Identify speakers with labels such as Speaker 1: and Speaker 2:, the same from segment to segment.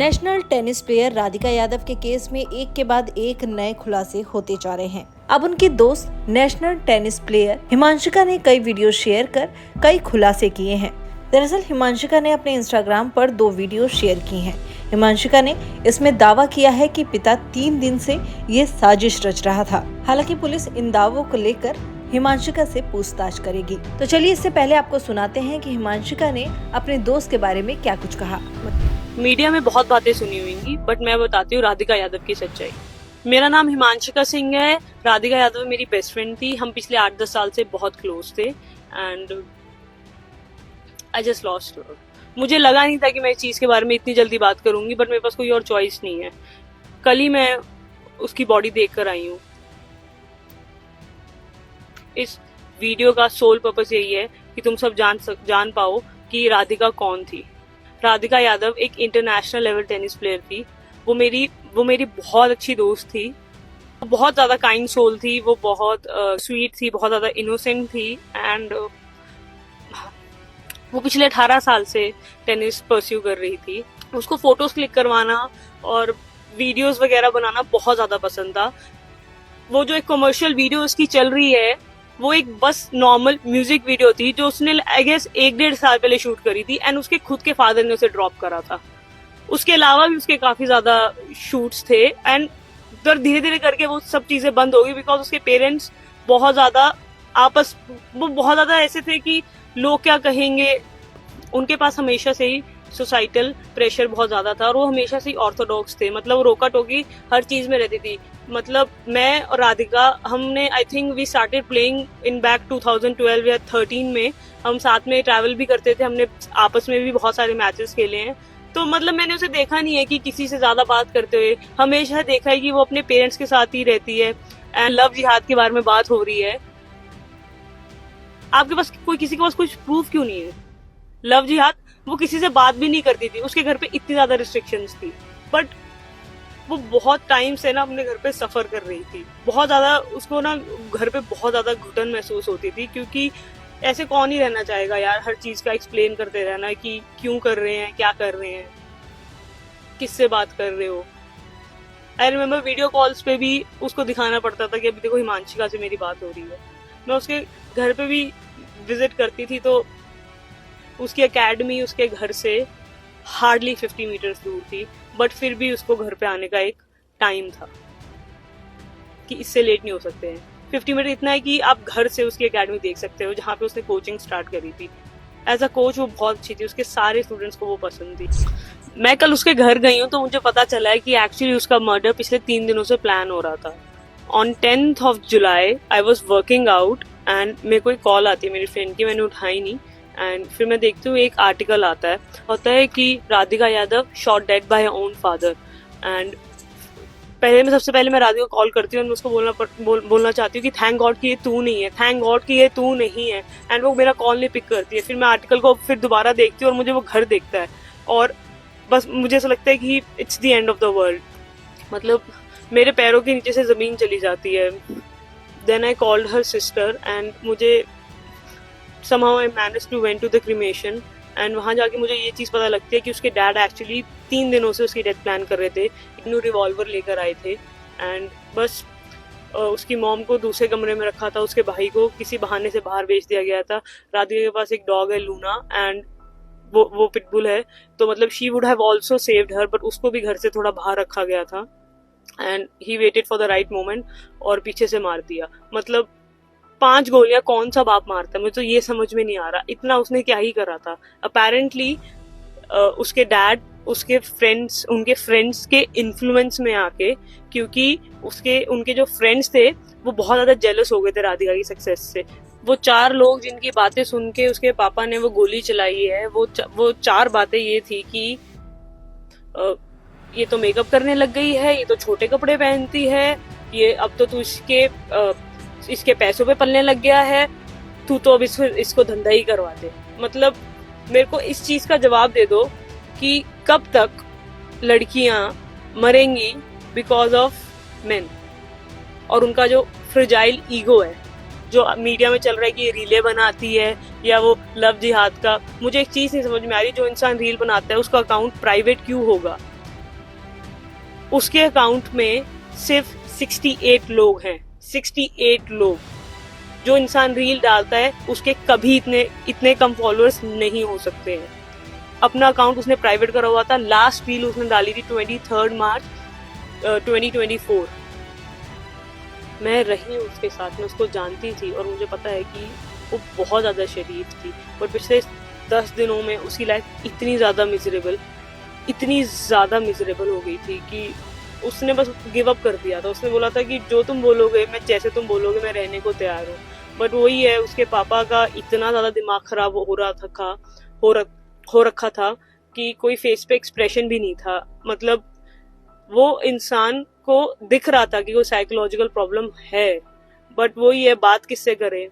Speaker 1: National tennis player Radhika Yadav के case में एक के बाद एक नए खुलासे होते जा रहे हैं। अब उनकी दोस्त नेशनल टेनिस प्लेयर हिमांशिका ने कई वीडियो शेयर कर कई खुलासे किए हैं। दरअसल हिमांशिका ने अपने इंस्टाग्राम पर 2 वीडियो शेयर की हैं। हिमांशिका ने इसमें दावा किया है कि पिता 3 दिन से ये साजिश रच रहा था। हालांकि पुलिस इन दावों को लेकर हिमांशिका से पूछताछ करेगी। तो चलिए इससे पहले आपको सुनाते हैं कि हिमांशिका ने अपने दोस्त के बारे में क्या कुछ कहा।
Speaker 2: मीडिया में बहुत बातें सुनी हुई, बट मैं बताती हूँ राधिका यादव की सच्चाई। मेरा नाम हिमांशिका सिंह है। राधिका यादव मेरी बेस्ट फ्रेंड थी। हम पिछले 8-10 साल से बहुत क्लोज थे and I just lost her. मुझे लगा नहीं था कि मैं इस चीज के बारे में इतनी जल्दी बात करूंगी, बट मेरे पास कोई और चॉइस नहीं है। कल ही मैं उसकी बॉडी देख कर आई हूँ। इस वीडियो का सोल पर्पस यही है कि तुम सब जान पाओ कि राधिका कौन थी। राधिका यादव एक इंटरनेशनल लेवल टेनिस प्लेयर थी। वो मेरी बहुत अच्छी दोस्त थी। वो बहुत ज्यादा काइंड सोल थी। वो बहुत स्वीट थी, बहुत ज्यादा इनोसेंट थी एंड वो पिछले 18 साल से टेनिस परस्यू कर रही थी। उसको फोटोज क्लिक करवाना और वीडियोस वगैरह बनाना बहुत ज्यादा पसंद था। वो जो एक कमर्शियल वीडियो उसकी चल रही है, वो एक बस नॉर्मल म्यूजिक वीडियो थी जो उसने आई गेस 1-1.5 साल पहले शूट करी थी एंड उसके खुद के फादर ने उसे ड्रॉप करा था। उसके अलावा भी उसके काफी ज्यादा शूट्स थे एंड धीरे धीरे करके वो सब चीजें बंद हो गई बिकॉज उसके पेरेंट्स बहुत ज्यादा ऐसे थे कि लोग क्या कहेंगे। उनके पास हमेशा से ही सोसाइटल प्रेशर बहुत ज्यादा था और वो हमेशा से ही ऑर्थोडॉक्स थे। मतलब वो रोका टोकी हर चीज में रहती थी। मतलब मैं और राधिका, हमने I think we started playing in back 2012 या 13 में। हम साथ में ट्रैवल भी करते थे। हमने आपस में भी बहुत सारे मैचेस खेले हैं। तो मतलब मैंने उसे देखा नहीं है कि किसी से ज्यादा बात करते हुए। हमेशा देखा है कि वो अपने पेरेंट्स के साथ ही रहती है एंड लव जिहाद के बारे में बात हो रही है। आपके पास किसी के पास कुछ प्रूफ क्यों नहीं है? लव जिहाद, वो किसी से बात भी नहीं करती थी। उसके घर पे इतनी ज्यादा रिस्ट्रिक्शंस थी, बट वो बहुत टाइम से ना अपने घर पे सफर कर रही थी। बहुत ज्यादा उसको ना घर पे बहुत ज्यादा घुटन महसूस होती थी, क्योंकि ऐसे कौन ही रहना चाहेगा यार, हर चीज का एक्सप्लेन करते रहना कि क्यों कर रहे हैं, क्या कर रहे हैं, किससे बात कर रहे हो। आई रिमेम्बर वीडियो कॉल्स पे भी उसको दिखाना पड़ता था कि अभी देखो हिमांशिका से मेरी बात हो रही है। मैं उसके घर पे भी विजिट करती थी तो उसकी एकेडमी उसके घर से हार्डली 50 मीटर्स दूर थी, बट फिर भी उसको घर पे आने का एक टाइम था कि इससे लेट नहीं हो सकते हैं। 50 मीटर इतना है कि आप घर से उसकी एकेडमी देख सकते हो, जहाँ पे उसने कोचिंग स्टार्ट करी थी। एज अ कोच वो बहुत अच्छी थी। उसके सारे स्टूडेंट्स को वो पसंद थी। मैं कल उसके घर गई हूँ तो मुझे पता चला है कि एक्चुअली उसका मर्डर पिछले 3 दिनों से प्लान हो रहा था। On 10th of July I was working out and मेरे को एक कॉल आती है मेरी फ्रेंड की। मैंने उठाई नहीं एंड फिर मैं देखती हूँ एक आर्टिकल होता है कि Radhika Yadav shot dead by her own father. And सबसे पहले मैं राधिका को कॉल करती हूँ और उसको बोलना चाहती हूँ कि थैंक गॉड कि ये तू नहीं है, थैंक गॉड कि ये तू नहीं है। एंड वो मेरा कॉल नहीं पिक करती है। फिर मैं आर्टिकल को फिर दोबारा देखती हूँ और मुझे वो घर देखता है और बस मुझे ऐसा लगता है कि it's the end of the world. मतलब मेरे पैरों के नीचे से जमीन चली जाती है। Then I called her sister and मुझे somehow I managed to went to the cremation and वहाँ जाके मुझे ये चीज़ पता लगती है कि उसके डैड एक्चुअली 3 दिनों से उसकी डेथ प्लान कर रहे थे। एक न्यू रिवॉल्वर लेकर आए थे एंड बस उसकी मॉम को दूसरे कमरे में रखा था। उसके भाई को किसी बहाने से बाहर भेज दिया गया था। राधिका के पास एक डॉग है लूना एंड वो पिटबुल है, तो मतलब she would have also saved her, but उसको भी घर से थोड़ा बाहर रखा गया था and he waited for the right moment और पीछे से मार दिया। मतलब 5 गोलियां कौन सा बाप मारता है, मुझे तो ये समझ में नहीं आ रहा। इतना उसने क्या ही करा था। अपेरेंटली उसके डैड उनके फ्रेंड्स के इन्फ्लुएंस में आके, क्योंकि उनके जो फ्रेंड्स थे वो बहुत ज्यादा जेलस हो गए थे राधिका की सक्सेस से। वो 4 लोग जिनकी बातें सुन के उसके पापा ने वो गोली चलाई है, वो 4 बातें ये थी कि ये तो मेकअप करने लग गई है, ये तो छोटे कपड़े पहनती है, ये अब तो तू इसके पैसों पे पलने लग गया है, तू तो अब इसको धंधा ही करवा दे। मतलब मेरे को इस चीज का जवाब दे दो कि कब तक लड़कियां मरेंगी बिकॉज ऑफ मेन और उनका जो फ्रेजाइल ईगो है, जो मीडिया में चल रहा है कि रीले बनाती है या वो लव जिहाद का। मुझे एक चीज नहीं समझ में आ रही, जो इंसान रील बनाता है उसका अकाउंट प्राइवेट क्यों होगा? उसके अकाउंट में सिर्फ 68 लोग हैं। 68 लोग। जो इंसान रील डालता है उसके कभी इतने कम फॉलोअर्स नहीं हो सकते हैं। अपना अकाउंट उसने प्राइवेट करा हुआ था। लास्ट रील उसने डाली थी 23 मार्च 2024। मैं रही हूँ उसके साथ में, उसको जानती थी और मुझे पता है कि वो बहुत ज़्यादा शरीफ थी। पर पिछले 10 दिनों में उसकी लाइफ इतनी ज़्यादा मिजरेबल हो गई थी कि उसने बस गिव अप कर दिया था। उसने बोला था कि जो तुम बोलोगे, मैं जैसे तुम बोलोगे मैं रहने को तैयार हूँ। बट वही है, उसके पापा का इतना ज़्यादा दिमाग खराब हो रखा था कि कोई फेस पे एक्सप्रेशन भी नहीं था। मतलब वो इंसान को दिख रहा था कि कोई साइकोलॉजिकल प्रॉब्लम है, बट वही है, बात किससे करे।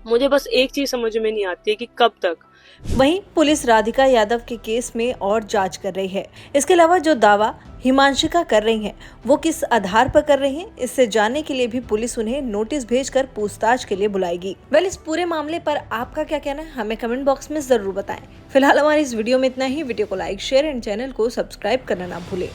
Speaker 2: मुझे बस एक चीज समझ में नहीं आती है कि कब तक।
Speaker 1: वहीं पुलिस राधिका यादव के केस में और जांच कर रही है। इसके अलावा जो दावा हिमांशिका कर रही हैं, वो किस आधार पर कर रही हैं, इससे जानने के लिए भी पुलिस उन्हें नोटिस भेजकर पूछताछ के लिए बुलाएगी। इस पूरे मामले पर आपका क्या कहना है, हमें कमेंट बॉक्स में जरूर बताएं। फिलहाल हमारी इस वीडियो में इतना ही। वीडियो को लाइक, शेयर एंड चैनल को सब्सक्राइब करना ना भूलें।